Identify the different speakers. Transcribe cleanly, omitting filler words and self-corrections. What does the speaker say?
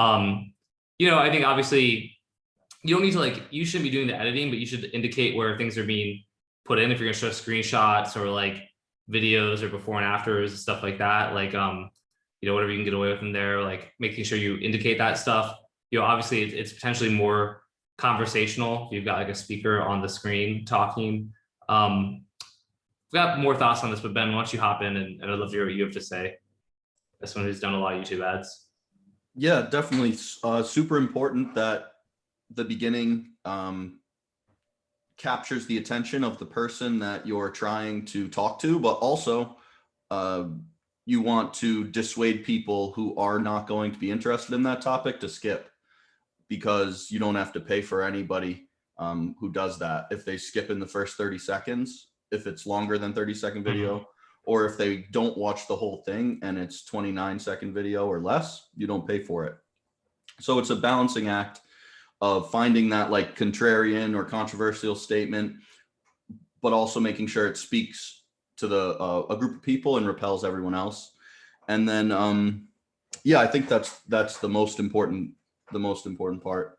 Speaker 1: I think obviously you don't need to you shouldn't be doing the editing, but you should indicate where things are being put in. If you're gonna show screenshots or videos or before and afters, stuff like that, whatever you can get away with in there, making sure you indicate that stuff. Obviously it's potentially more conversational if you've got a speaker on the screen talking. I've got more thoughts on this, but Ben, why don't you hop in and I'd love to hear what you have to say as someone who's done a lot of YouTube ads.
Speaker 2: Yeah, definitely. Super important that the beginning captures the attention of the person that you're trying to talk to, but also you want to dissuade people who are not going to be interested in that topic to skip, because you don't have to pay for anybody who does that. If they skip in the first 30 seconds, if it's longer than 30-second video, or if they don't watch the whole thing and it's 29-second video or less, you don't pay for it. So it's a balancing act of finding that contrarian or controversial statement, but also making sure it speaks to a group of people and repels everyone else. And then, yeah, I think that's the most important part.